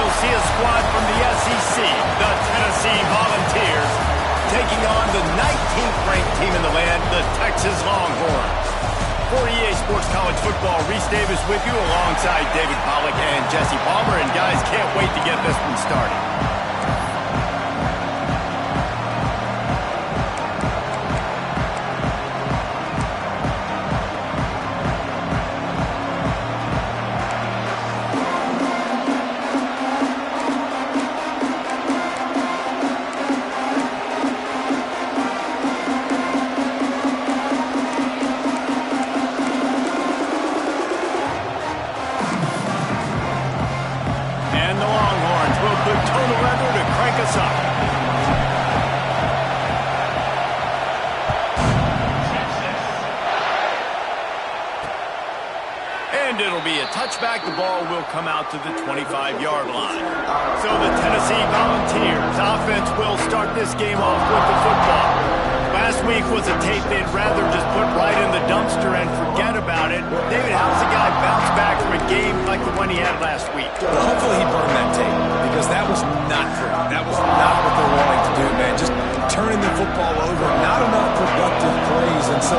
we'll see a squad from the SEC, the Tennessee Volunteers, taking on the 19th-ranked team in the land, the Texas Longhorns. For EA Sports College Football, Reese Davis with you alongside David Pollack and Jesse Palmer. And guys, can't wait to get this one started. And it'll be a touchback. The ball will come out to the 25-yard line. So the Tennessee Volunteers offense will start this game off with the football. Last week was a tape they'd rather just put right in the dumpster and forget about it. David, how's the guy bounce back from a game like the one he had last week? Well, hopefully he burned that tape, because that was not pretty. That was not what they're wanting to do, man. Just turning the football over, not enough productive plays. And so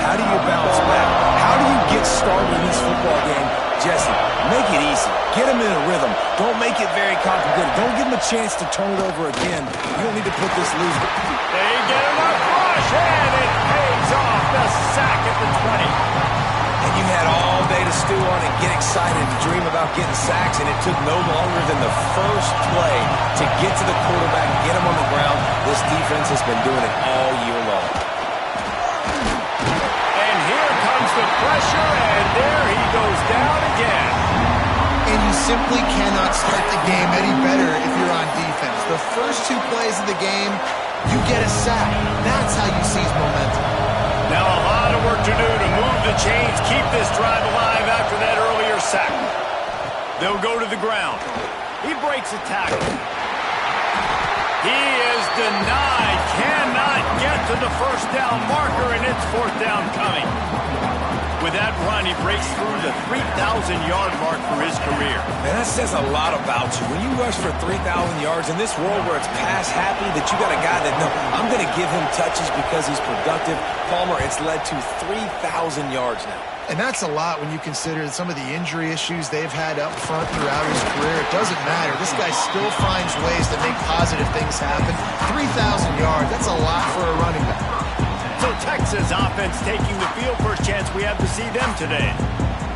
how do you bounce back? How do you get started in this football game? Jesse, make it easy. Get him in a rhythm. Don't make it very complicated. Don't give him a chance to turn it over again. You don't need to put this loose. They get enough rush, and it pays off. The sack at the 20. And you had all day to stew on and get excited and dream about getting sacks, and it took no longer than the first play to get to the quarterback, get him on the ground. This defense has been doing it all year long. And here comes the pressure, and there he goes down again. And you simply cannot start the game any better if you're on defense. The first two plays of the game, you get a sack. That's how you seize momentum. Now a lot of work to do to move the chains, keep this drive alive after that earlier sack. They'll go to the ground. He breaks a tackle. He is denied. Cannot get to the first down marker, and it's fourth down coming. With that run, he breaks through the 3,000-yard mark for his career. Man, that says a lot about you. When you rush for 3,000 yards in this world where it's pass happy, that you got a guy that, no, I'm going to give him touches because he's productive. Palmer, it's led to 3,000 yards now. And that's a lot when you consider some of the injury issues they've had up front throughout his career. It doesn't matter. This guy still finds ways to make positive things happen. 3,000 yards, that's a lot for a running back. So Texas offense taking the field. First chance we have to see them today.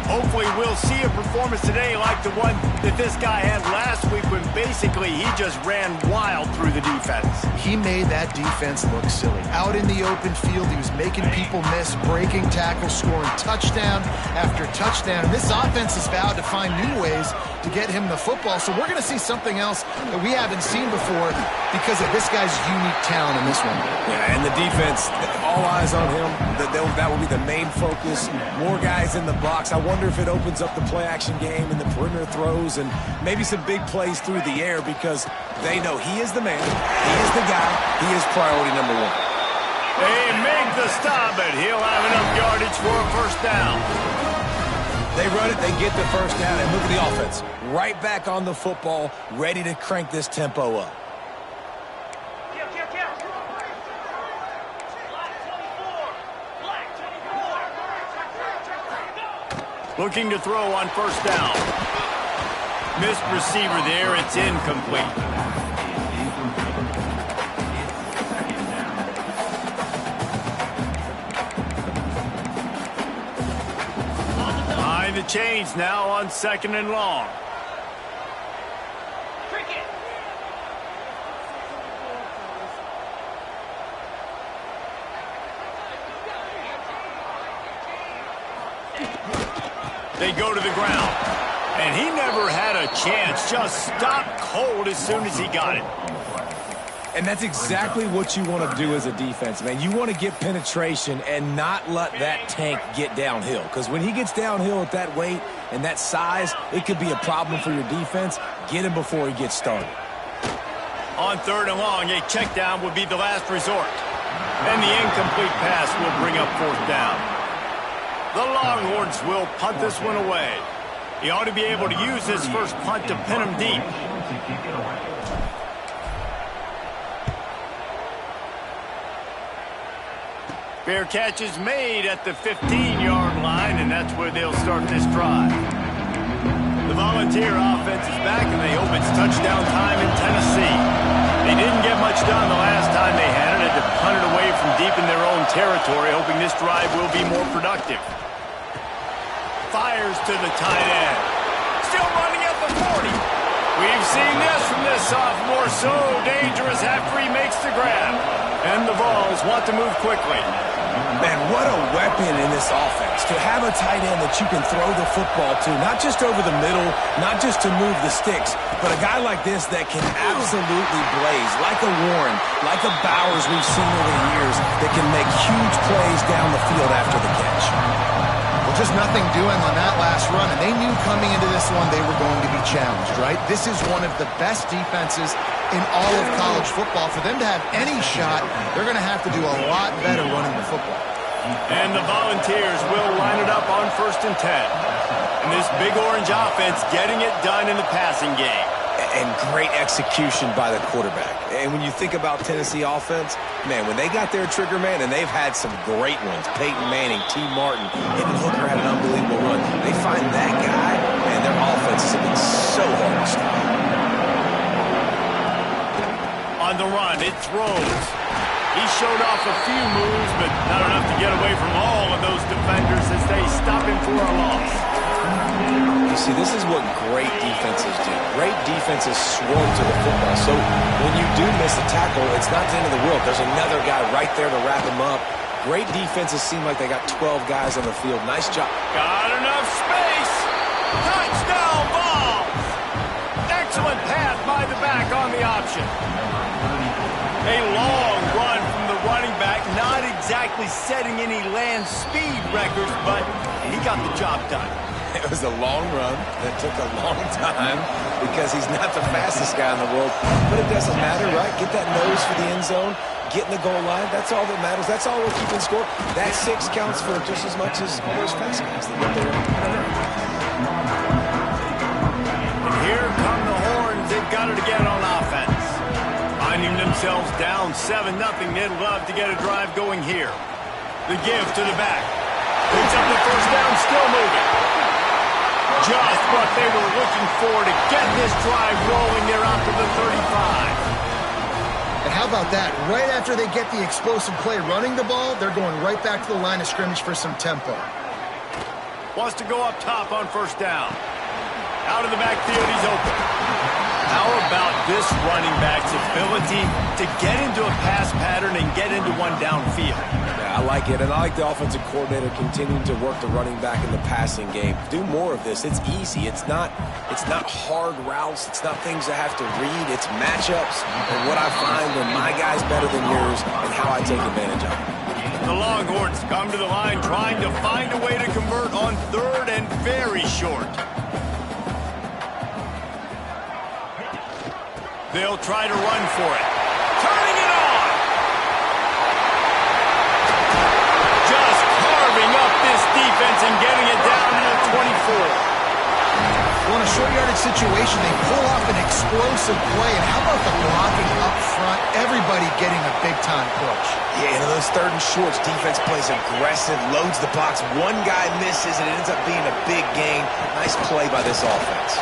Hopefully we'll see a performance today like the one that this guy had last week when basically he just ran wild through the defense. He made that defense look silly. Out in the open field, he was making people miss, breaking tackles, scoring touchdown after touchdown. And this offense is vowed to find new ways to get him the football. So we're going to see something else that we haven't seen before because of this guy's unique talent in this one. Yeah, and the defense, all eyes on him. That will be the main focus. More guys in the box. I wonder if it opens up the play-action game and the perimeter throws and maybe some big plays through the air, because they know he is the man, he is the guy, he is priority number one. They make the stop, but he'll have enough yardage for a first down. They run it, they get the first down, and look at the offense. Right back on the football, ready to crank this tempo up. Looking to throw on first down. Missed receiver there. It's incomplete. Behind the chains now on second and long. They go to the ground. And he never had a chance. Just stopped cold as soon as he got it. And that's exactly what you want to do as a defense, man. You want to get penetration and not let that tank get downhill. Because when he gets downhill at that weight and that size, it could be a problem for your defense. Get him before he gets started. On third and long, a check down would be the last resort. And the incomplete pass will bring up fourth down. The Longhorns will punt this one away. He ought to be able to use his first punt to pin him deep. Fair catch is made at the 15-yard line, and that's where they'll start this drive. The Volunteer offense is back, and they hope it's touchdown time in Tennessee. They didn't get much done the last time they had it. Had to punt it away from deep in their own territory, hoping this drive will be more productive. Fires to the tight end. Still running at the 40. We've seen this from this sophomore. So dangerous after he makes the grab. And the Vols want to move quickly. Man, what a weapon in this offense. To have a tight end that you can throw the football to, not just over the middle, not just to move the sticks, but a guy like this that can absolutely blaze, like a Warren, like a Bowers we've seen over the years, that can make huge plays down the field after the catch. Well, just nothing doing on that last run, and they knew coming into this one they were going to be challenged, right? This is one of the best defenses in all of college football. For them to have any shot, they're going to have to do a lot better running the football. And the Volunteers will line it up on 1st and 10. And this Big Orange offense getting it done in the passing game. And great execution by the quarterback. And when you think about Tennessee offense, man, when they got their trigger man, and they've had some great ones, Peyton Manning, T. Martin, even Hooker had an unbelievable run. They find that guy, man, their offenses have been so hard to stop. On the run, it throws. He showed off a few moves, but not enough to get away from all of those defenders as they stop him for a loss. You see, this is what great defenses do. Great defenses swarm to the football. So when you do miss a tackle, it's not the end of the world. There's another guy right there to wrap him up. Great defenses seem like they got 12 guys on the field. Nice job. Got enough space. Touchdown ball. Excellent pass by the back on the option. A long run from the running back, not exactly setting any land speed records, but he got the job done. It was a long run that took a long time because he's not the fastest guy in the world. But it doesn't matter, right? Get that nose for the end zone, get in the goal line. That's all that matters. That's all we're keeping score. That 6 counts for just as much as all those fast guys that get there. And here come the Horns. They've got it again on offense. Finding themselves down 7-0, they'd love to get a drive going here. The give to the back. Picks up the first down, still moving. Just what they were looking for to get this drive rolling. They're out to the 35. And how about that? Right after they get the explosive play running the ball, they're going right back to the line of scrimmage for some tempo. Wants to go up top on 1st down. Out of the backfield, he's open. How about this running back's ability to get into a pass pattern and get into one downfield? Yeah, I like it, and I like the offensive coordinator continuing to work the running back in the passing game. Do more of this. It's easy. It's not hard routes. It's not things I have to read. It's matchups and what I find when my guy's better than yours and how I take advantage of it. The Longhorns come to the line trying to find a way to convert on 3rd and very short. They'll try to run for it. Turning it on! Just carving up this defense and getting it down to the 24. Well, in a short yardage situation, they pull off an explosive play. And how about the blocking up front? Everybody getting a big-time push. Yeah, and those 3rd and shorts, defense plays aggressive, loads the box. One guy misses, and it ends up being a big gain. Nice play by this offense.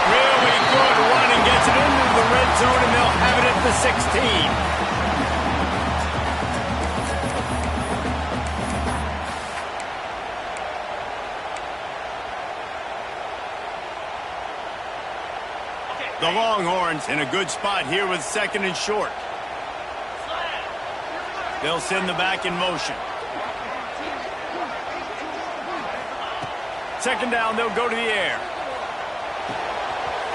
Really good running, gets it into the red zone, and they'll have it at the 16. The Longhorns in a good spot here with 2nd and short. They'll send the back in motion. 2nd down, they'll go to the air.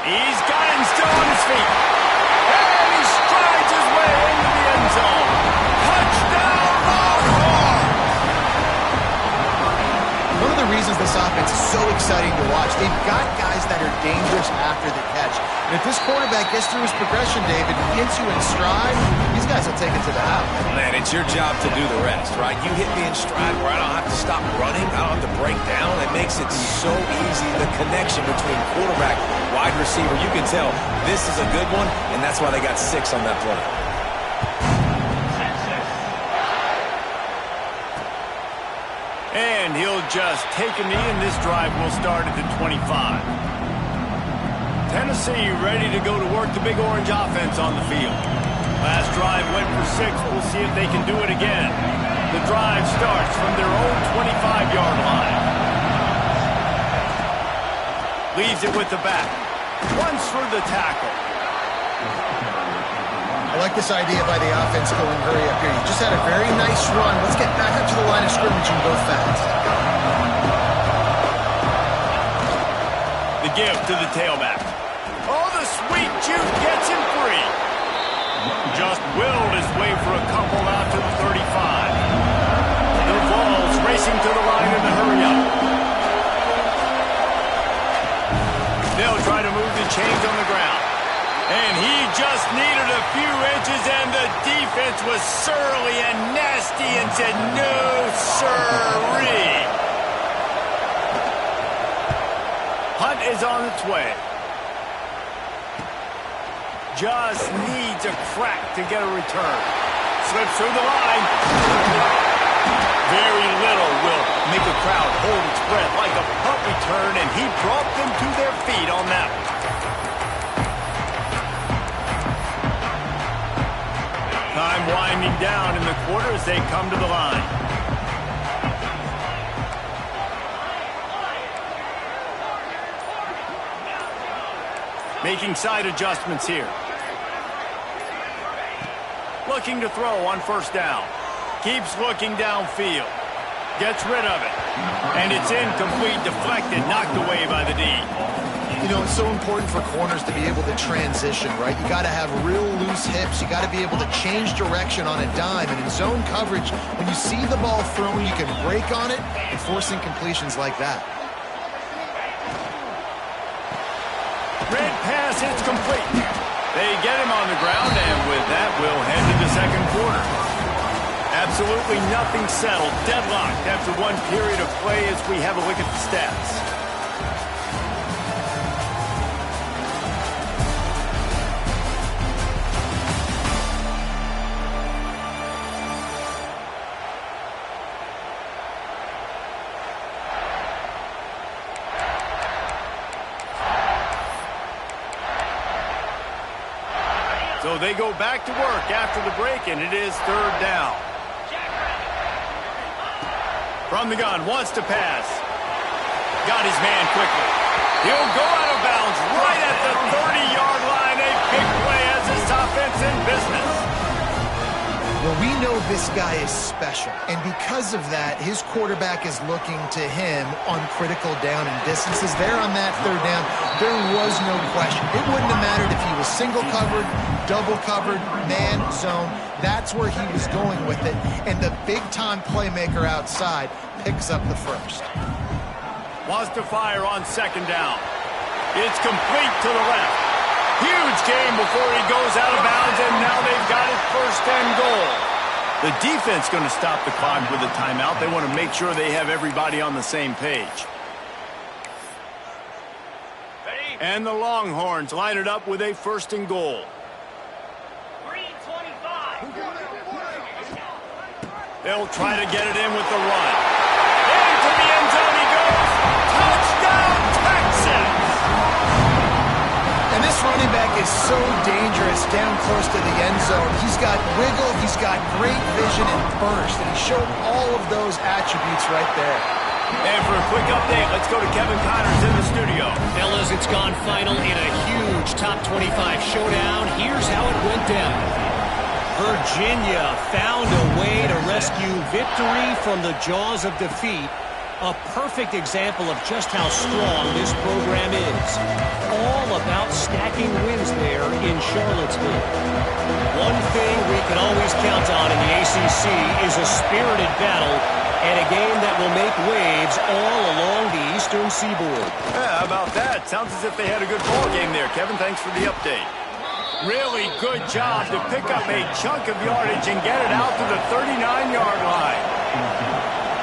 He's got it and still on his feet. And he strides his way into the end zone. Touchdown, Longhorns! One of the reasons this offense is so exciting to watch, they've got guys that considered dangerous after the catch. And if this quarterback gets through his progression, David, and hits you in stride, these guys will take it to the house. Man, it's your job to do the rest, right? You hit me in stride where I don't have to stop running. I don't have to break down. It makes it so easy, the connection between quarterback, wide receiver. You can tell this is a good one, and that's why they got 6 on that play. And he'll just take a knee, and this drive will start at the 25. Tennessee ready to go to work the Big Orange offense on the field. Last drive went for 6. We'll see if they can do it again. The drive starts from their own 25-yard line. Leaves it with the back. Runs through the tackle. I like this idea by the offense going hurry up here. You just had a very nice run. Let's get back up to the line of scrimmage and go fast. The give to the tailback. Oh, the sweet juke gets him free. Just willed his way for a couple out to the 35. The Vols racing to the line in the hurry-up. They'll try to move the chains on the ground. And he just needed a few inches, and the defense was surly and nasty and said, no, sirree. Hunt is on its way. Just needs a crack to get a return. Slips through the line. Very little will make a crowd hold its breath like a punt return, and he brought them to their feet on that one. Time winding down in the quarter as they come to the line. Making side adjustments here. Looking to throw on first down. Keeps looking downfield. Gets rid of it. And it's incomplete, deflected, knocked away by the D. You know, it's so important for corners to be able to transition, right? You got to have real loose hips. You got to be able to change direction on a dime. And in zone coverage, when you see the ball thrown, you can break on it and force incompletions like that. Red pass, it's complete. They get him on the ground, and with that, we'll head to the second quarter. Absolutely nothing settled. Deadlocked after one period of play as we have a look at the stats. So they go back to work after the break, and it is third down. From the gun, wants to pass. Got his man quickly. He'll go out of bounds right at the 30-yard line. A big play as this offense in business. Well, we know this guy is special, and because of that, his quarterback is looking to him on critical down and distances. There on that third down, there was no question. It wouldn't have mattered if he was single covered, double covered, man, zone. That's where he was going with it, and the big-time playmaker outside picks up the first. Wants to fire on second down. It's complete to the left. Huge game before he goes out of bounds, and now they've got it first and goal. The defense going to stop the clock with a timeout. They want to make sure they have everybody on the same page. And the Longhorns line it up with a first and goal. They'll try to get it in with the run. Into the end zone he goes. Touchdown, Texans! And this running back is so dangerous down close to the end zone. He's got wiggle, he's got great vision and burst, and he showed all of those attributes right there. And for a quick update, let's go to Kevin Connors in the studio. Fellas, it's gone final in a huge top 25 showdown. Here's how it went down. Virginia found a way to rescue victory from the jaws of defeat. A perfect example of just how strong this program is. All about stacking wins there in Charlottesville. One thing we can always count on in the ACC is a spirited battle And a game that will make waves all along the eastern seaboard. Yeah, how about that? Sounds as if they had a good ball game there, Kevin. Thanks for the update. Really good job to pick up a chunk of yardage and get it out to the 39-yard line.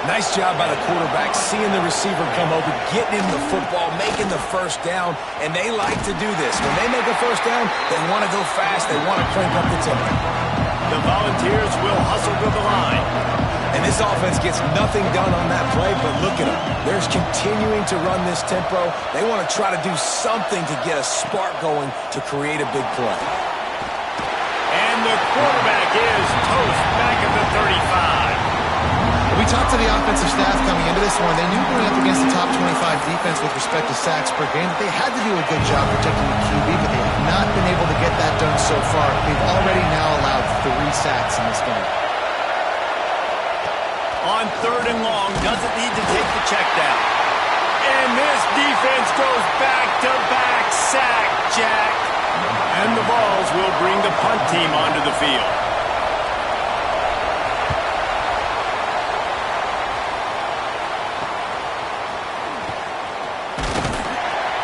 Nice job by the quarterback, seeing the receiver come over, getting him the football, making the first down, and they like to do this. When they make a first down, they want to go fast. They want to crank up the tempo. The Volunteers will hustle to the line. And this offense gets nothing done on that play, but look at them. They're continuing to run this tempo. They want to try to do something to get a spark going to create a big play. And the quarterback is toast back at the 35. We talked to the offensive staff coming into this one. They knew going up against the top 25 defense with respect to sacks per game that they had to do a good job protecting the QB, but they have not been able to get that done so far. They've already now allowed 3 sacks in this game. On 3rd and long, doesn't need to take the check down. And this defense goes back-to-back sack, Jack. And the Vols will bring the punt team onto the field.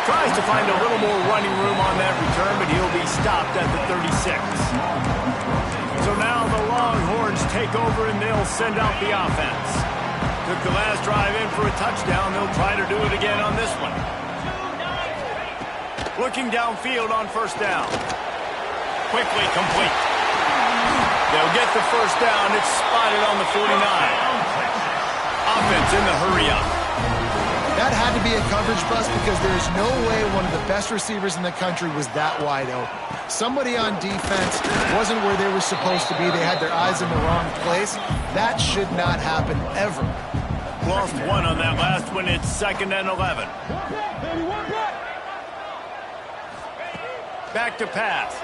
Tries to find a little more running room on that return, but he'll be stopped at the 36. So now the Longhorns take over and they'll send out the offense. Took the last drive in for a touchdown. They'll try to do it again on this one. Looking downfield on 1st down. Quickly complete. They'll get the 1st down. It's spotted on the 49. Offense in the hurry-up. That had to be a coverage bust because there is no way one of the best receivers in the country was that wide open. Somebody on defense wasn't where they were supposed to be. They had their eyes in the wrong place. That should not happen ever. Lost 1 on that last one. It's 2nd and 11. Back to pass.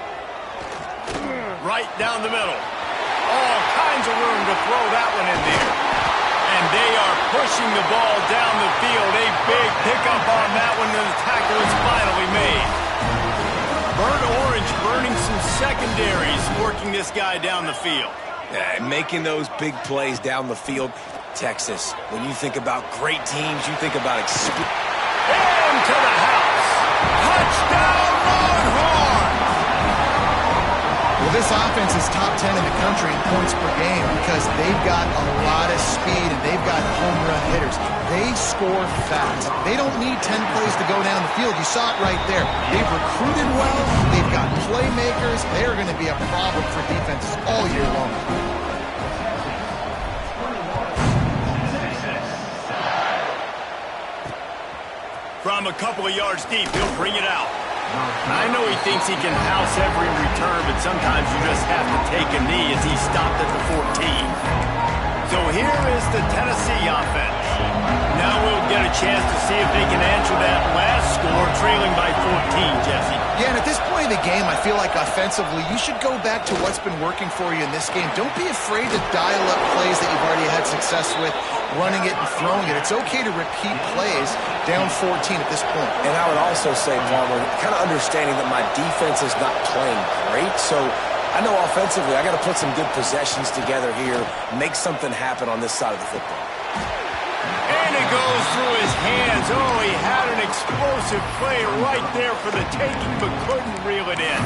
Right down the middle. All kinds of room to throw that one in there. And they are pushing the ball down the field. A big pickup on that one, and the tackle is finally made. Burnt Orange burning some secondaries, working this guy down the field. Yeah, making those big plays down the field. Texas, when you think about great teams, you think about And to the house. Touchdown, Longhorns! Well, this offense is top 10 in the country in points per game because they've got a lot of speed and they've got home run hitters. They score fast. They don't need 10 plays to go down the field. You saw it right there. They've recruited well. They've got playmakers. They're going to be a problem for defenses all year long. From a couple of yards deep, he'll bring it out. I know he thinks he can house every return, but sometimes you just have to take a knee as he stopped at the 14. So here is the Tennessee offense. Now we'll get a chance to see if they can answer that last score, trailing by 14, Jesse. Yeah, and at this point in the game, I feel like offensively, you should go back to what's been working for you in this game. Don't be afraid to dial up plays that you've already had success with, running it and throwing it. It's okay to repeat plays down 14 at this point. And I would also say, Palmer, kind of understanding that my defense is not playing great, so I know offensively I got to put some good possessions together here, make something happen on this side of the football. And it goes through his hands. Oh, he had an explosive play right there for the taking, but couldn't reel it in.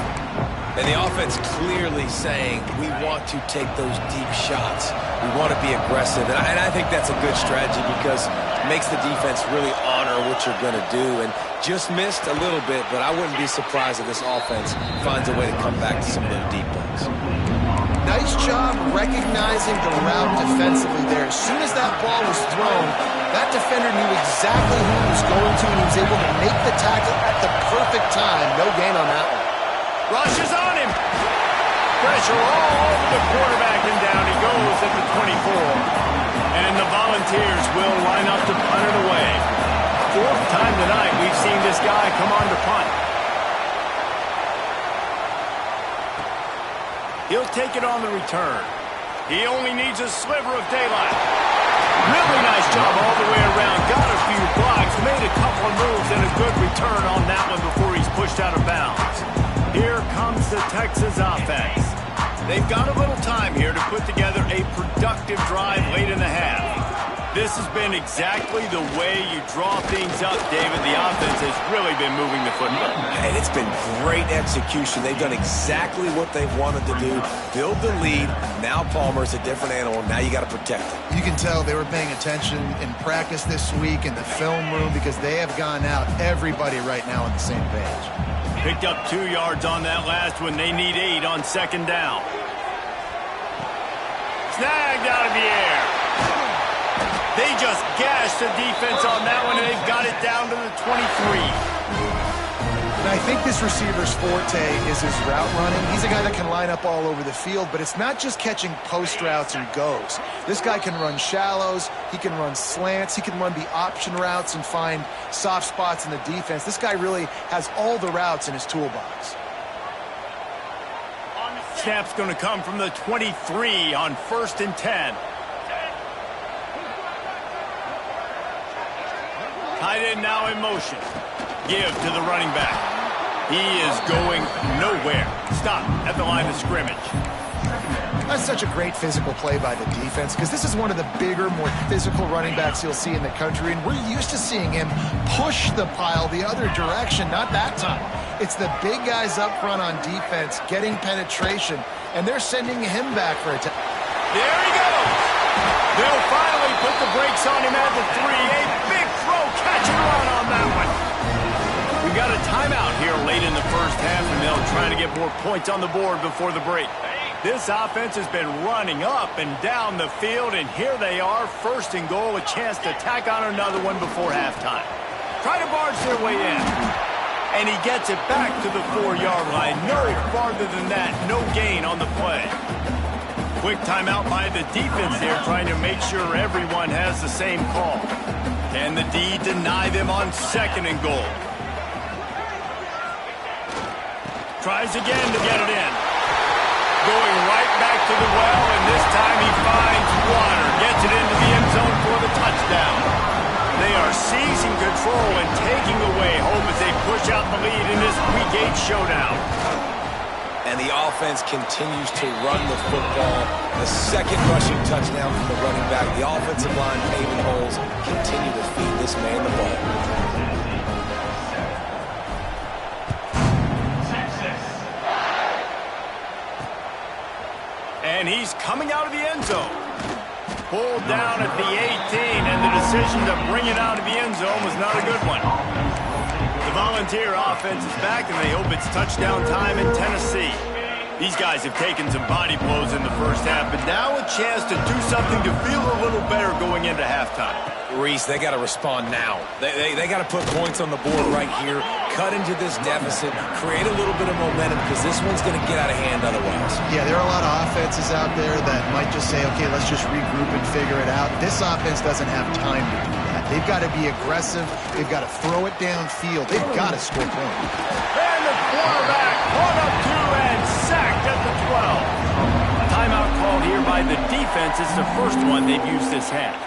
And the offense clearly saying, we want to take those deep shots. We want to be aggressive. And I think that's a good strategy because it makes the defense really honor what you're going to do. And just missed a little bit, but I wouldn't be surprised if this offense finds a way to come back to some of those deep ones. Nice job recognizing the route defensively there. As soon as that ball was thrown, that defender knew exactly who he was going to, and he was able to make the tackle at the perfect time. No gain on that one. Rush is on him. Pressure all over the quarterback, and down he goes at the 24. And the Volunteers will line up to punt it away. 4th time tonight we've seen this guy come on to punt. He'll take it on the return. He only needs a sliver of daylight. Really nice job all the way around. Got a few blocks, made a couple of moves, and a good return on that one before he's pushed out of bounds. Here comes the Texas offense. They've got a little time here to put together a productive drive late in the half. This has been exactly the way you draw things up, David. The offense has really been moving the football. And it's been great execution. They've done exactly what they've wanted to do. Build the lead. Now Palmer's a different animal. Now you got to protect him. You can tell they were paying attention in practice this week in the film room because they have gone out, everybody right now on the same page. Picked up 2 yards on that last one. They need 8 on second down. Snagged out of the air. They just gashed the defense on that one, and they've got it down to the 23. And I think this receiver's forte is his route running. He's a guy that can line up all over the field, but it's not just catching post routes and goes. This guy can run shallows, he can run slants, he can run the option routes and find soft spots in the defense. This guy really has all the routes in his toolbox. Snap's going to come from the 23 on 1st and 10. Tight end now in motion. Give to the running back. He is going nowhere. Stop at the line of scrimmage. That's such a great physical play by the defense because this is one of the bigger, more physical running backs you'll see in the country, and we're used to seeing him push the pile the other direction. Not that time. It's the big guys up front on defense getting penetration, and they're sending him back for a time. There he goes. They'll finally put the brakes on him at the 3. A big throw, catch and run on that one. We've got a timeout here late in the first half, and they'll try to get more points on the board before the break. This offense has been running up and down the field, and here they are, 1st and goal, a chance to tack on another one before halftime. Try to barge their way in. And he gets it back to the 4-yard line. No farther than that. No gain on the play. Quick timeout by the defense there, trying to make sure everyone has the same call. Can the D deny them on 2nd and goal? Tries again to get it in. Going right back to the well, and this time he finds water. Gets it into the end zone for the touchdown. They are seizing control and taking away home as they push out the lead in this Week 8 showdown. And the offense continues to run the football. The 2nd rushing touchdown from the running back. The offensive line paving holes. Continue to feed this man the ball. And he's coming out of the end zone. Pulled down at the 18, and the decision to bring it out of the end zone was not a good one. The Volunteer offense is back, and they hope it's touchdown time in Tennessee. These guys have taken some body blows in the first half, but now a chance to do something to feel a little better going into halftime. Reese, they got to respond now. They got to put points on the board right here, cut into this deficit, create a little bit of momentum because this one's going to get out of hand otherwise. Yeah, there are a lot of offenses out there that might just say, okay, let's just regroup and figure it out. This offense doesn't have time to do that. They've got to be aggressive. They've got to throw it downfield. They've got to score points. And the quarterback brought up 2 and sacked at the 12. Timeout called here by the defense. It's the first one they've used this half.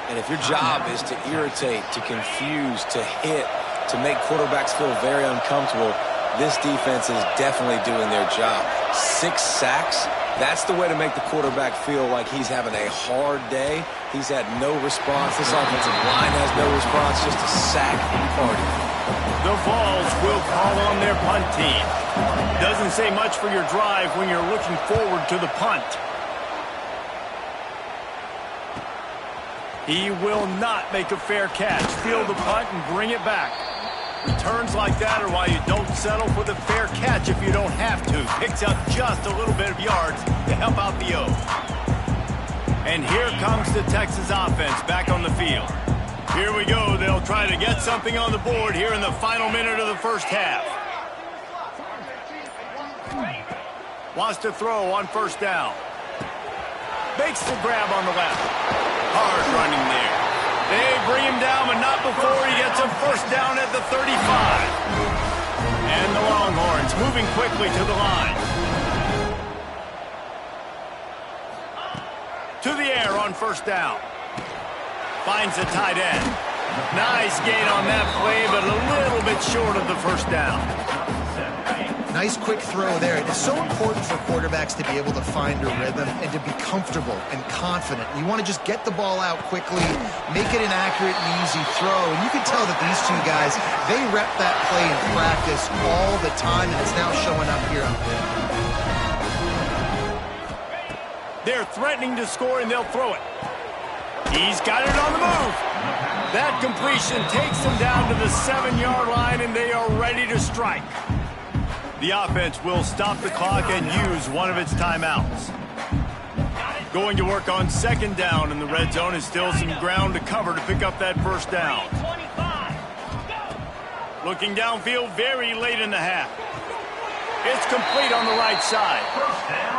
And if your job is to irritate, to confuse, to hit, to make quarterbacks feel very uncomfortable, this defense is definitely doing their job. 6 sacks, that's the way to make the quarterback feel like he's having a hard day. He's had no response. This offensive line has no response, just a sack party. The Vols will call on their punt team. Doesn't say much for your drive when you're looking forward to the punt. He will not make a fair catch. Field the punt and bring it back. Returns like that are why you don't settle for the fair catch if you don't have to. Picks up just a little bit of yards to help out the O. And here comes the Texas offense back on the field. Here we go. They'll try to get something on the board here in the final minute of the first half. Wants to throw on 1st down. Makes the grab on the left. Hard running there. They bring him down, but not before he gets a 1st down at the 35. And the Longhorns moving quickly to the line. To the air on 1st down. Finds the tight end. Nice gain on that play, but a little bit short of the 1st down. Nice quick throw there. It is so important for quarterbacks to be able to find a rhythm and to be comfortable and confident. You want to just get the ball out quickly, make it an accurate and easy throw. And you can tell that these two guys, they rep that play in practice all the time, and it's now showing up here on film. They're threatening to score, and they'll throw it. He's got it on the move. That completion takes them down to the 7-yard line, and they are ready to strike. The offense will stop the clock and use one of its timeouts. Going to work on second down in the red zone, is still some ground to cover to pick up that first down. Looking downfield very late in the half. It's complete on the right side.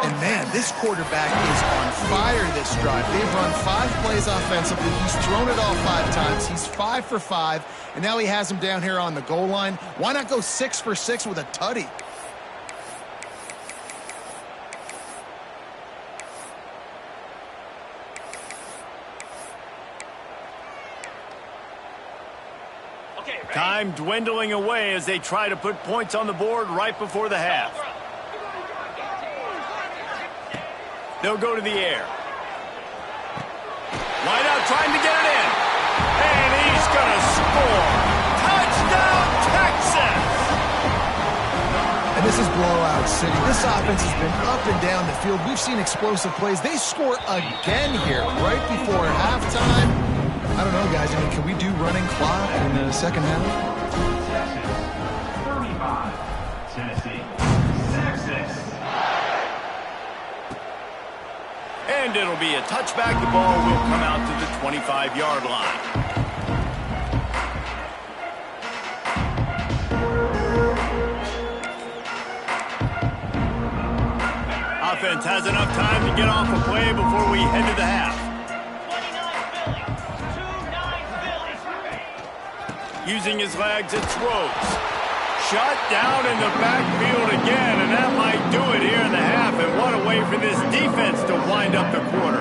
And man, this quarterback is on fire this drive. They've run 5 plays offensively. He's thrown it all 5 times. He's 5 for 5, and now he has him down here on the goal line. Why not go 6 for 6 with a tutty? Time dwindling away as they try to put points on the board right before the half. They'll go to the air. Wide out trying to get it in. And he's going to score. Touchdown, Texas! And this is blowout city. This offense has been up and down the field. We've seen explosive plays. They score again here right before halftime. I don't know, guys. I mean, can we do running clock in the second half? Tennessee, 6-6. And it'll be a touchback. The ball will come out to the 25-yard line. Offense has enough time to get off a play before we head to the half. Using his legs, it throws. Shut down in the backfield again, and that might do it here in the half. And what a way for this defense to wind up the quarter.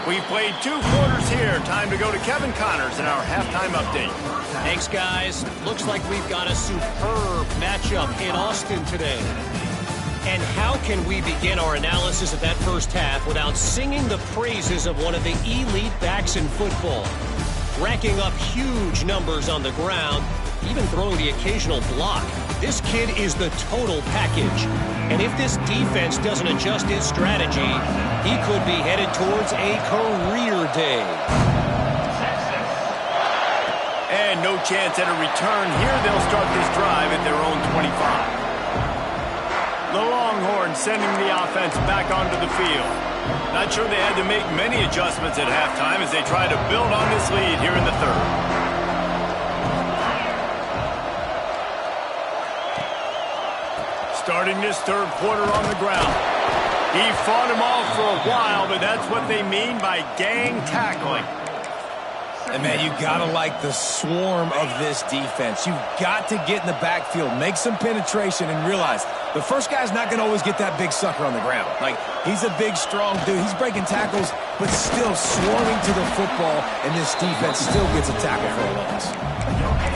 We've played 2 quarters here. Time to go to Kevin Connors in our halftime update. Thanks, guys. Looks like we've got a superb matchup in Austin today. And how can we begin our analysis of that first half without singing the praises of one of the elite backs in football? Racking up huge numbers on the ground, even throwing the occasional block. This kid is the total package. And if this defense doesn't adjust its strategy, he could be headed towards a career day. And no chance at a return here. They'll start this drive at their own 25. The Longhorns sending the offense back onto the field. Not sure they had to make many adjustments at halftime as they try to build on this lead here in the third. Starting this third quarter on the ground. He fought him off for a while, but that's what they mean by gang tackling. And, man, you got to like the swarm of this defense. You've got to get in the backfield, make some penetration, and realize the first guy's not going to always get that big sucker on the ground. Like, he's a big, strong dude. He's breaking tackles, but still swarming to the football, and this defense still gets a tackle for a loss.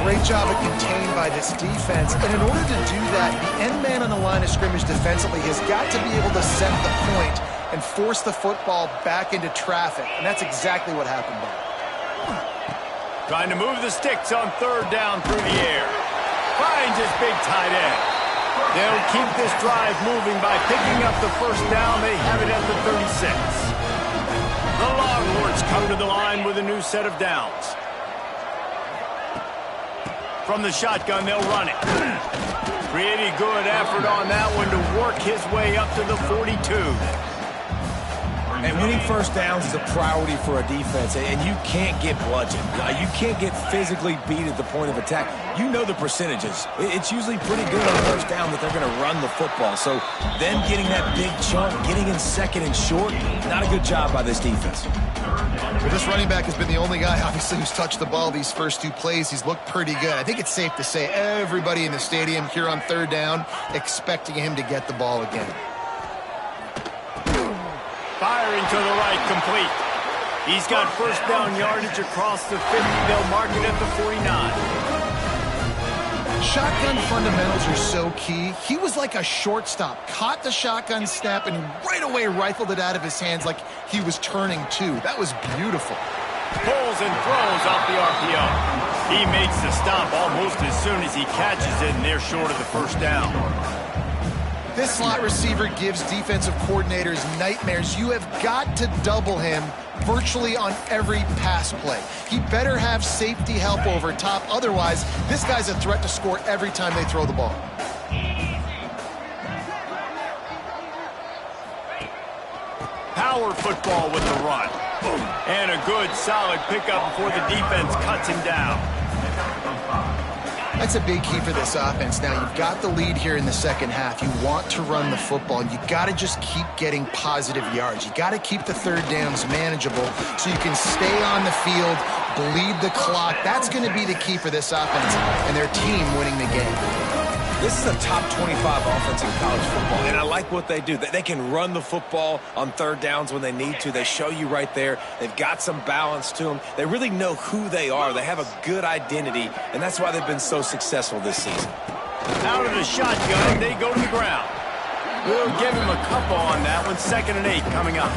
Great job of contained by this defense. And in order to do that, the end man on the line of scrimmage defensively has got to be able to set the point and force the football back into traffic. And that's exactly what happened there. Trying to move the sticks on third down through the air. Finds his big tight end. They'll keep this drive moving by picking up the first down. They have it at the 36. The Longhorns come to the line with a new set of downs. From the shotgun, they'll run it. Pretty good effort on that one to work his way up to the 42. And winning first downs is a priority for a defense, and you can't get bludgeoned. You can't get physically beat at the point of attack. You know the percentages. It's usually pretty good on first down that they're going to run the football. So them getting that big chunk, getting in second and short, not a good job by this defense. Well, this running back has been the only guy, obviously, who's touched the ball these first 2 plays. He's looked pretty good. I think it's safe to say everybody in the stadium here on third down expecting him to get the ball again. Firing to the right, complete. He's got first down yardage across the 50. They'll mark it at the 49. Shotgun fundamentals are so key. He was like a shortstop, caught the shotgun snap, and right away rifled it out of his hands like he was turning two. That was beautiful. Pulls and throws off the RPO. He makes the stop almost as soon as he catches it, and they're short of the first down. This slot receiver gives defensive coordinators nightmares. You have got to double him virtually on every pass play. He better have safety help over top. Otherwise, this guy's a threat to score every time they throw the ball. Power football with the run. And a good, solid pickup before the defense cuts him down. That's a big key for this offense. Now, you've got the lead here in the second half. You want to run the football, and you got to just keep getting positive yards. You got to keep the third downs manageable so you can stay on the field, bleed the clock. That's going to be the key for this offense and their team winning the game. This is a top 25 offense in college football, and I like what they do. They can run the football on third downs when they need to. They show you right there. They've got some balance to them. They really know who they are. They have a good identity, and that's why they've been so successful this season. Out of the shotgun, they go to the ground. We'll give him a couple on that one. 2nd and 8 coming up.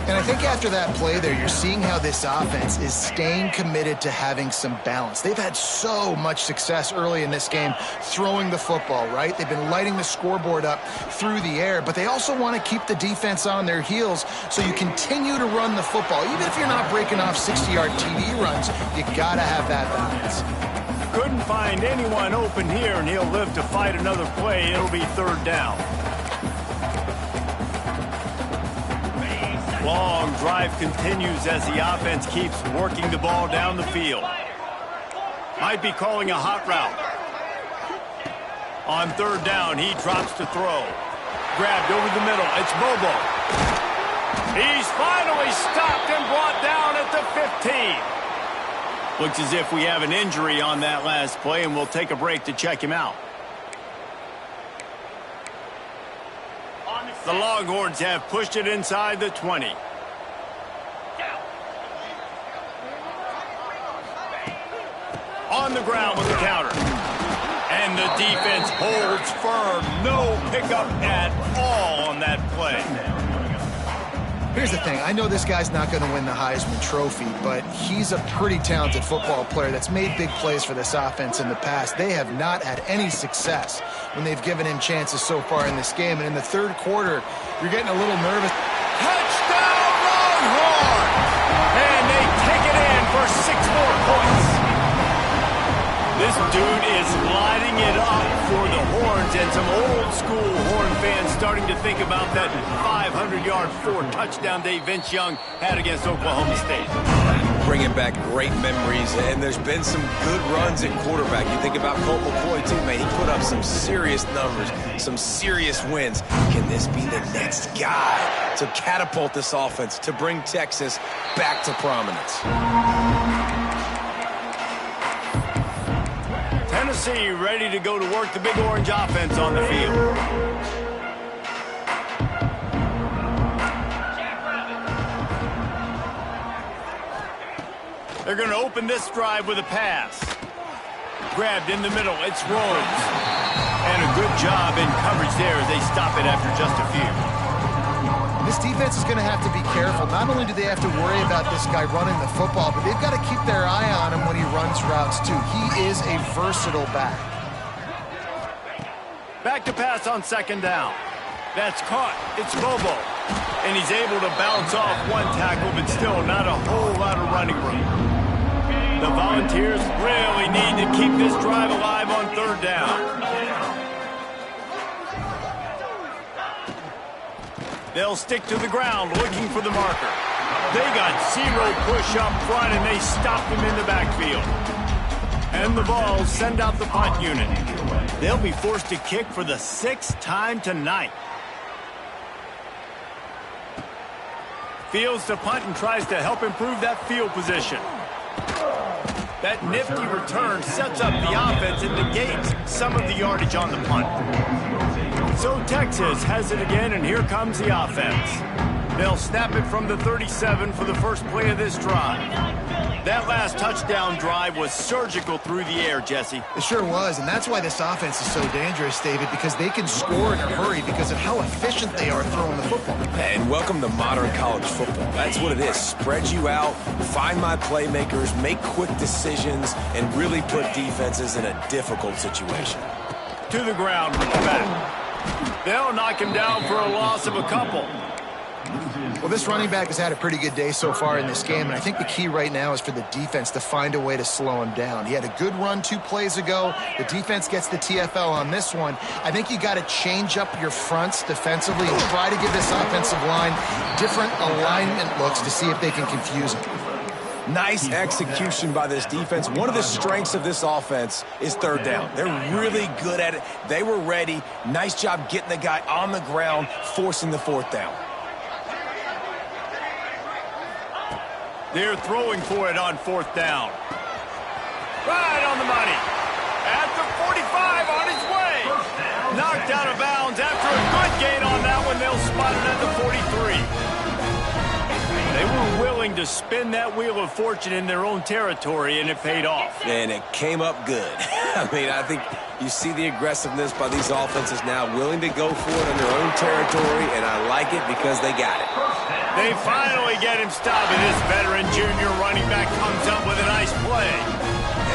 And I think after that play there, you're seeing how this offense is staying committed to having some balance. They've had so much success early in this game throwing the football, right? They've been lighting the scoreboard up through the air, but they also want to keep the defense on their heels so you continue to run the football. Even if you're not breaking off 60-yard TD runs, you got to have that balance. Couldn't find anyone open here, and he'll live to fight another play. It'll be 3rd down. Long drive continues as the offense keeps working the ball down the field. Might be calling a hot route. On 3rd down, he drops to throw. Grabbed over the middle. It's Bobo. He's finally stopped and brought down at the 15. Looks as if we have an injury on that last play, and we'll take a break to check him out. The Longhorns have pushed it inside the 20. On the ground with the counter. And the defense holds firm. No pickup at all on that play. Here's the thing. I know this guy's not going to win the Heisman Trophy, but he's a pretty talented football player that's made big plays for this offense in the past. They have not had any success when they've given him chances so far in this game. And in the 3rd quarter, you're getting a little nervous. Touchdown, Longhorn! And they take it in for 6 more points. This dude is lighting it up for the Horns, and some old-school Horn fans starting to think about that 500-yard 4-touchdown day Vince Young had against Oklahoma State. Bringing back great memories, and there's been some good runs at quarterback. You think about Colt McCoy, too, man. He put up some serious numbers, some serious wins. Can this be the next guy to catapult this offense, to bring Texas back to prominence? Tennessee ready to go to work the Big Orange offense on the field. They're going to open this drive with a pass. Grabbed in the middle. It's Rhodes. And a good job in coverage there as they stop it after just a few. This defense is going to have to be careful. Not only do they have to worry about this guy running the football, but they've got to keep their eye on him when he runs routes, too. He is a versatile back. Back to pass on 2nd down. That's caught. It's Bobo. And he's able to bounce off one tackle, but still not a whole lot of running room. The Volunteers really need to keep this drive alive on 3rd down. They'll stick to the ground looking for the marker. They got 0 push up front, and they stopped him in the backfield. And the Vols send out the punt unit. They'll be forced to kick for the 6th time tonight. Fields to punt and tries to help improve that field position. That nifty return sets up the offense and negates some of the yardage on the punt. So Texas has it again, and here comes the offense. They'll snap it from the 37 for the first play of this drive. That last touchdown drive was surgical through the air, Jesse. It sure was, and that's why this offense is so dangerous, David, because they can score in a hurry because of how efficient they are throwing the football. And welcome to modern college football. That's what it is. Spread you out, find my playmakers, make quick decisions, and really put defenses in a difficult situation. To the ground, back. They'll knock him down for a loss of a couple. Well, this running back has had a pretty good day so far in this game, and I think the key right now is for the defense to find a way to slow him down. He had a good run 2 plays ago. The defense gets the TFL on this one. I think you got to change up your fronts defensively and try to give this offensive line different alignment looks to see if they can confuse him. Nice execution by this defense. One of the strengths of this offense is third down. They're really good at it. They were ready. Nice job getting the guy on the ground, forcing the 4th down. They're throwing for it on 4th down. Right on the money. At the 45, on his way. Knocked out of bounds after a good gain on that one. They'll spot it at the 43. They were willing to spin that wheel of fortune in their own territory, and it paid off. And it came up good. I mean, I think you see the aggressiveness by these offenses now, willing to go for it in their own territory, and I like it because they got it. They finally get him stopped, and this veteran junior running back comes up with a nice play.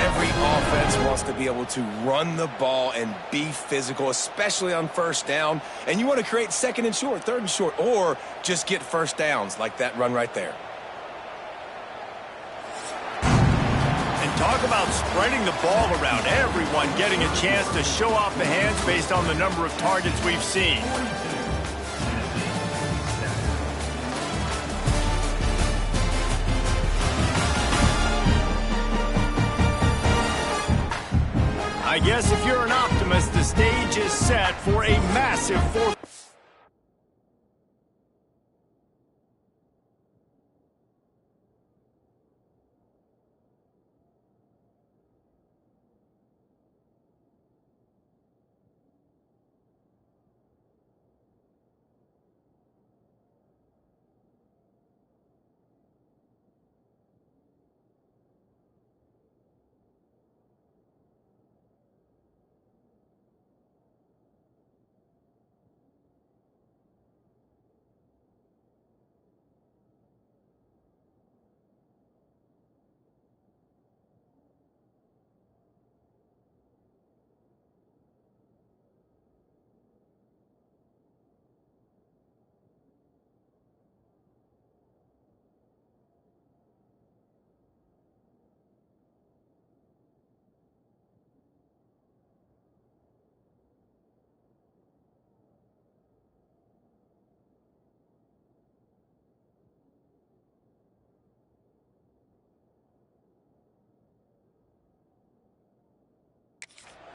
Every offense wants to be able to run the ball and be physical, especially on 1st down. And you want to create 2nd and short, 3rd and short, or just get 1st downs like that run right there. And talk about spreading the ball around. Everyone getting a chance to show off the hands based on the number of targets we've seen. I guess if you're an optimist, the stage is set for a massive 4th.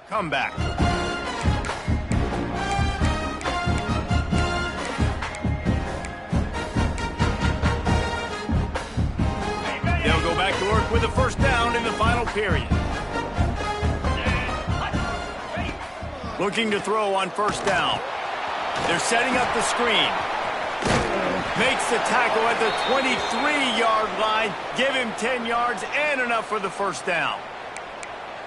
Come back. They'll go back to work with a 1st down in the final period. Looking to throw on 1st down. They're setting up the screen. Makes the tackle at the 23-yard line. Give him 10 yards and enough for the 1st down.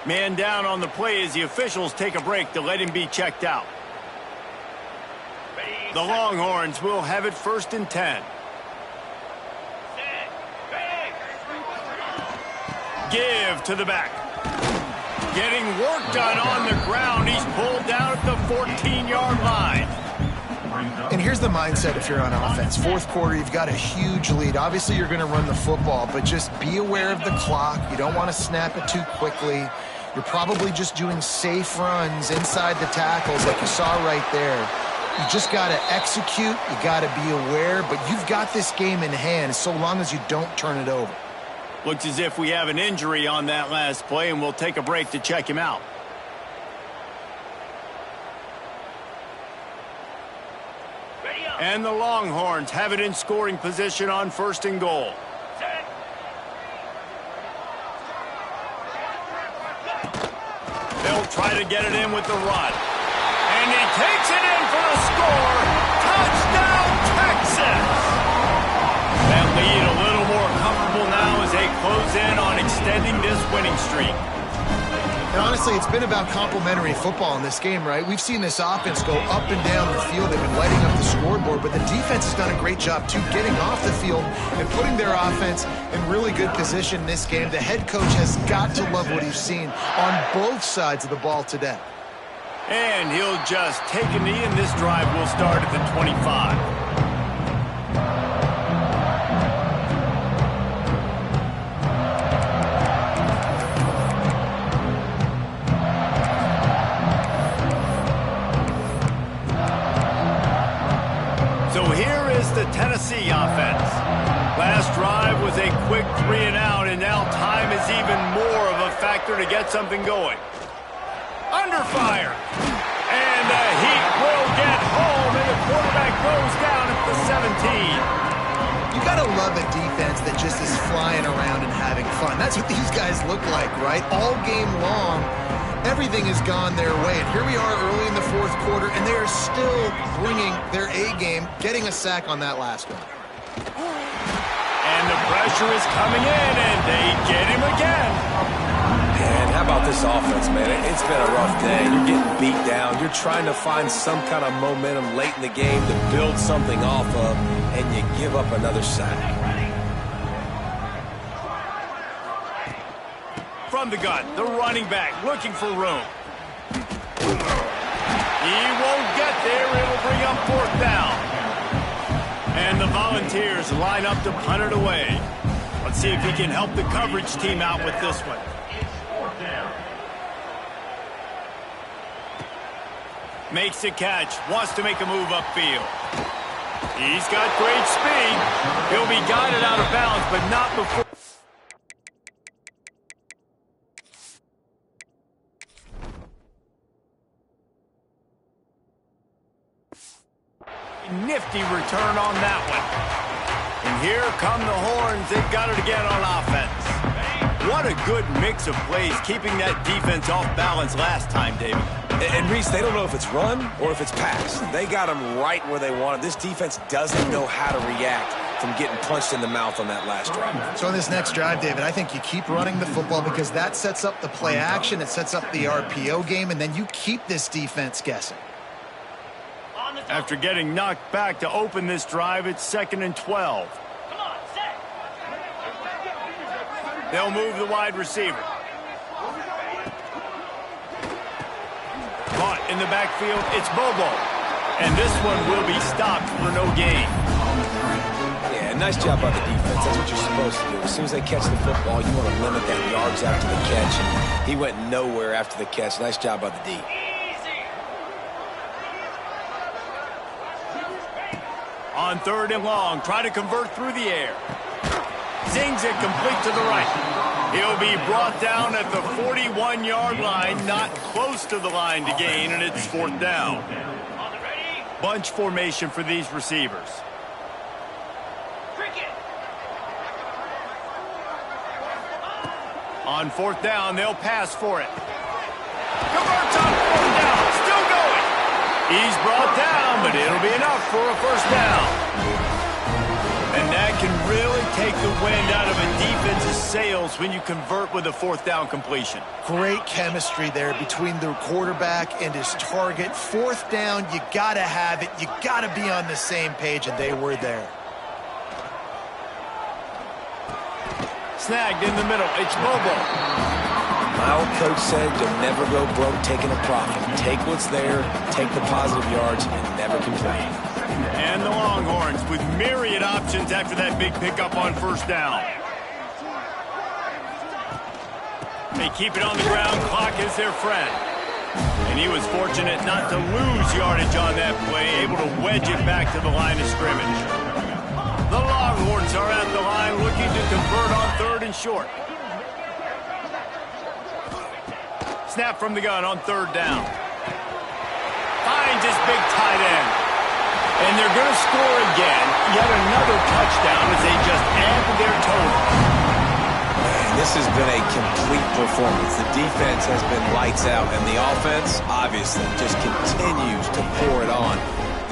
Man down on the play as the officials take a break to let him be checked out. The Longhorns will have it 1st and 10. Give to the back. Getting work done on the ground. He's pulled down at the 14-yard line. And here's the mindset if you're on offense. 4th quarter, you've got a huge lead. Obviously, you're going to run the football, but just be aware of the clock. You don't want to snap it too quickly. You're probably just doing safe runs inside the tackles like you saw right there. You just got to execute. You got to be aware, but you've got this game in hand so long as you don't turn it over. Looks as if we have an injury on that last play, and we'll take a break to check him out. And the Longhorns have it in scoring position on 1st and goal. They'll try to get it in with the run. And he takes it in for the score. Touchdown, Texas! That lead a little more comfortable now as they close in on extending this winning streak. And honestly, it's been about complementary football in this game, right? We've seen this offense go up and down the field. They've been lighting up the scoreboard, but the defense has done a great job, too, getting off the field and putting their offense in really good position in this game. The head coach has got to love what he's seen on both sides of the ball today. And he'll just take a knee, and this drive will start at the 25. So here is the Tennessee offense. Last drive was a quick 3-and-out, and now time is even more of a factor to get something going. Under fire. And the Heat will get home, and the quarterback goes down at the 17. You got to love a defense that just is flying around and having fun. That's what these guys look like, right? All game long, everything has gone their way. And here we are early in the fourth quarter, and they are still bringing their A game, getting a sack on that last one. And the pressure is coming in, and they get him again. And how about this offense, man? It's been a rough day. You're getting beat down. You're trying to find some kind of momentum late in the game to build something off of, and you give up another sack. From the gun, the running back looking for room. He won't get there. It'll bring up fourth down. And the Volunteers line up to punt it away. Let's see if he can help the coverage team out with this one. Makes a catch, wants to make a move upfield. He's got great speed. He'll be guided out of bounds, but not before. Nifty return on that one. And here come the Horns. They've got it again on offense. What a good mix of plays, keeping that defense off balance last time, David. And Reese, they don't know if it's run or if it's pass. They got them right where they want it. This defense doesn't know how to react from getting punched in the mouth on that last drive. So on this next drive, David, I think you keep running the football because that sets up the play action, it sets up the RPO game, and then you keep this defense guessing. After getting knocked back to open this drive, it's 2nd and 12. They'll move the wide receiver. Caught in the backfield, it's Bobo. And this one will be stopped for no gain. Yeah, nice job by the defense. That's what you're supposed to do. As soon as they catch the football, you want to limit that yards after the catch. And he went nowhere after the catch. Nice job by the D. On 3rd and long, try to convert through the air. Zings it complete to the right. He'll be brought down at the 41-yard line, not close to the line to gain, and it's 4th down. Bunch formation for these receivers. On 4th down, they'll pass for it. Converts on 4th down, still going. He's brought down, but it'll be enough for a 1st down. And that can really take the wind out of a defense's sails when you convert with a 4th down completion. Great chemistry there between the quarterback and his target. 4th down, you got to have it. You got to be on the same page, and they were there. Snagged in the middle. It's Bobo. My old coach said you'll never go broke taking a profit. Take what's there, take the positive yards, and never complain. And the Longhorns with myriad options after that big pickup on 1st down. They keep it on the ground. Clock is their friend. And he was fortunate not to lose yardage on that play, able to wedge it back to the line of scrimmage. The Longhorns are at the line looking to convert on 3rd and short. Snap from the gun on 3rd down. Finds his big tight end. And they're going to score again. Yet another touchdown as they just add to their total. Man, this has been a complete performance. The defense has been lights out, and the offense, obviously, just continues to pour it on.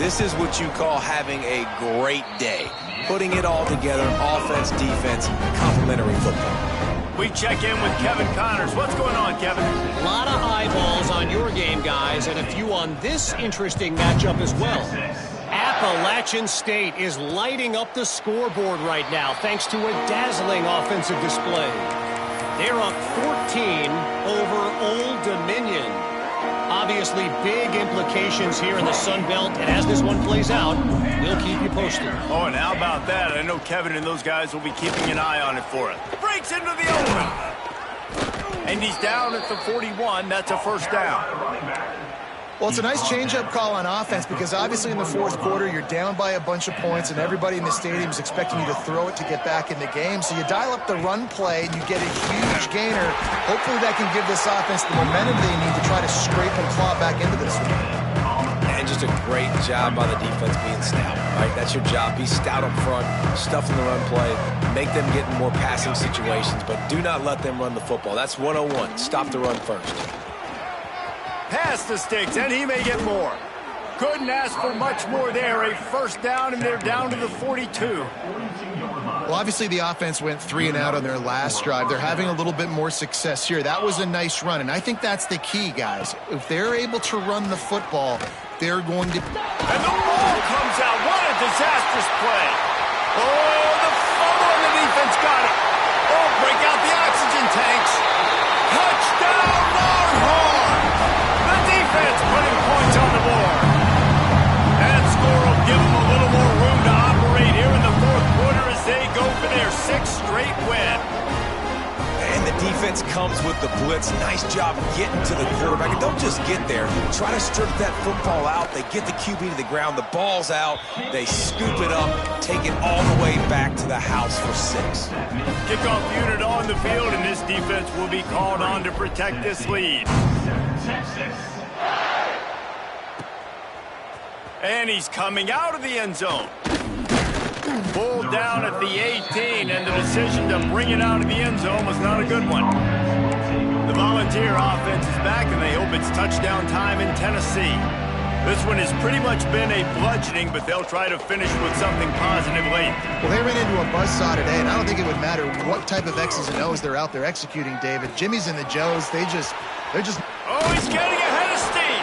This is what you call having a great day. putting it all together, offense, defense, complementary football. We check in with Kevin Connors. What's going on, Kevin? A lot of eyeballs on your game, guys, and a few on this interesting matchup as well. Appalachian State is lighting up the scoreboard right now thanks to a dazzling offensive display. They're up 14 over Old Dominion. Obviously, big implications here in the Sun Belt, and as this one plays out, we'll keep you posted. Oh, and how about that? I know Kevin and those guys will be keeping an eye on it for us. Breaks into the open. And he's down at the 41. That's a first down. Well, it's a nice change-up call on offense because obviously in the fourth quarter, you're down by a bunch of points and everybody in the stadium is expecting you to throw it to get back in the game. So you dial up the run play and you get a huge gainer. Hopefully that can give this offense the momentum they need to try to scrape and claw back into this one. And just a great job by the defense being stout, right? That's your job. Be stout up front, stuff in the run play, make them get in more passing situations, but do not let them run the football. That's 101. Stop the run first. Past the sticks, and he may get more. Couldn't ask for much more there. A first down, and they're down to the 42. Well, obviously the offense went 3 and out on their last drive. They're having a little bit more success here. That was a nice run, and I think that's the key, guys. If they're able to run the football, they're going to... And the ball comes out. What a disastrous play. Oh, the fumble, and the defense got it. Oh, break out the oxygen tanks. Touchdown, Longhorn. Defense putting points on the board. That score will give them a little more room to operate here in the fourth quarter as they go for their 6th straight win. And the defense comes with the blitz. Nice job getting to the quarterback. And don't just get there. Try to strip that football out. They get the QB to the ground. The ball's out. They scoop it up, take it all the way back to the house for 6. Kickoff unit on the field, and this defense will be called on to protect this lead. And he's coming out of the end zone. Pulled down at the 18, and the decision to bring it out of the end zone was not a good one. The Volunteer offense is back, and they hope it's touchdown time in Tennessee. This one has pretty much been a bludgeoning, but they'll try to finish with something positive late. Well, they ran into a buzzsaw today, and I don't think it would matter what type of X's and O's they're out there executing, David. Jimmy's and the Joes, they're just... Oh, he's getting ahead of steam.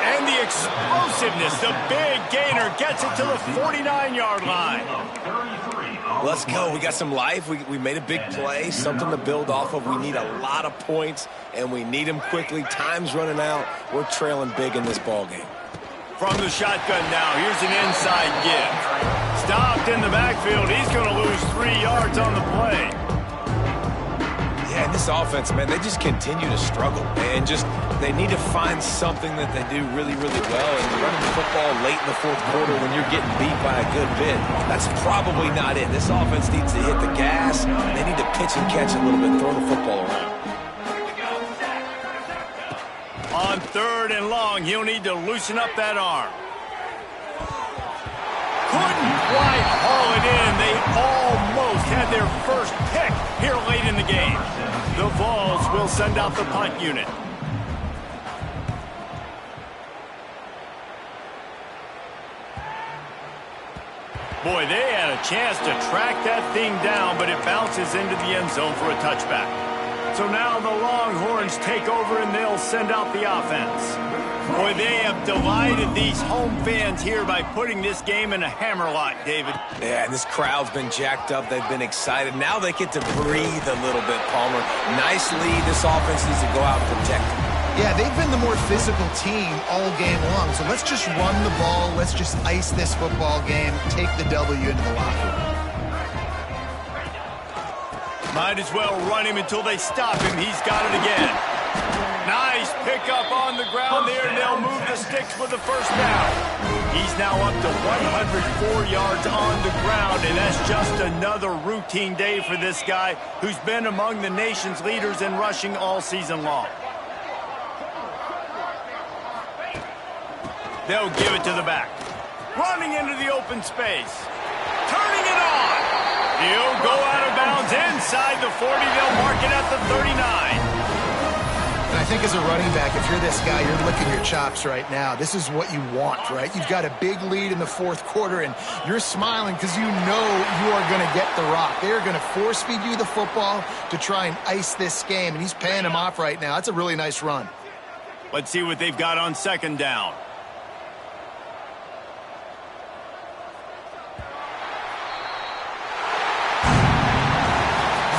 And the explosiveness, the big gainer gets it to the 49-yard line. Let's go. We got some life. We made a big play, something to build off of. We need a lot of points, and we need them quickly. Time's running out. We're trailing big in this ball game. From the shotgun now, here's an inside give. Stopped in the backfield. He's going to lose 3 yards on the play. Yeah, and this offense, man, they just continue to struggle. And they need to find something that they do really, really well. And running the football late in the fourth quarter when you're getting beat by a good bit, that's probably not it. This offense needs to hit the gas. They need to pitch and catch a little bit, throw the football around. On 3rd and long, he'll need to loosen up that arm. Couldn't quite haul it in. They almost had their first pick here late in the game. The Vols will send out the punt unit. Boy, they had a chance to track that thing down, but it bounces into the end zone for a touchback. So now the Longhorns take over and they'll send out the offense. Boy, they have divided these home fans here by putting this game in a hammerlock, David. Yeah, and this crowd's been jacked up. They've been excited. Now they get to breathe a little bit, Palmer. Nice lead. This offense needs to go out and protect it. Yeah, they've been the more physical team all game long. So let's just run the ball. Let's just ice this football game. Take the W into the locker room. Might as well run him until they stop him. He's got it again. Nice pickup on the ground there, and they'll move the sticks with the first down. He's now up to 104 yards on the ground, and that's just another routine day for this guy who's been among the nation's leaders in rushing all season long. They'll give it to the back. Running into the open space. Turning it on. He'll go out of bounds inside the 40. They'll mark it at the 39. And I think as a running back, if you're this guy, you're licking your chops right now. This is what you want, right? You've got a big lead in the fourth quarter, and you're smiling because you know you are going to get the rock. They're going to force feed you the football to try and ice this game, and he's paying him off right now. That's a really nice run. Let's see what they've got on second down.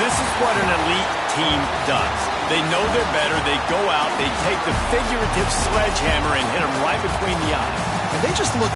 This is what an elite team does. They know they're better. They go out. They take the figurative sledgehammer and hit them right between the eyes. And they just look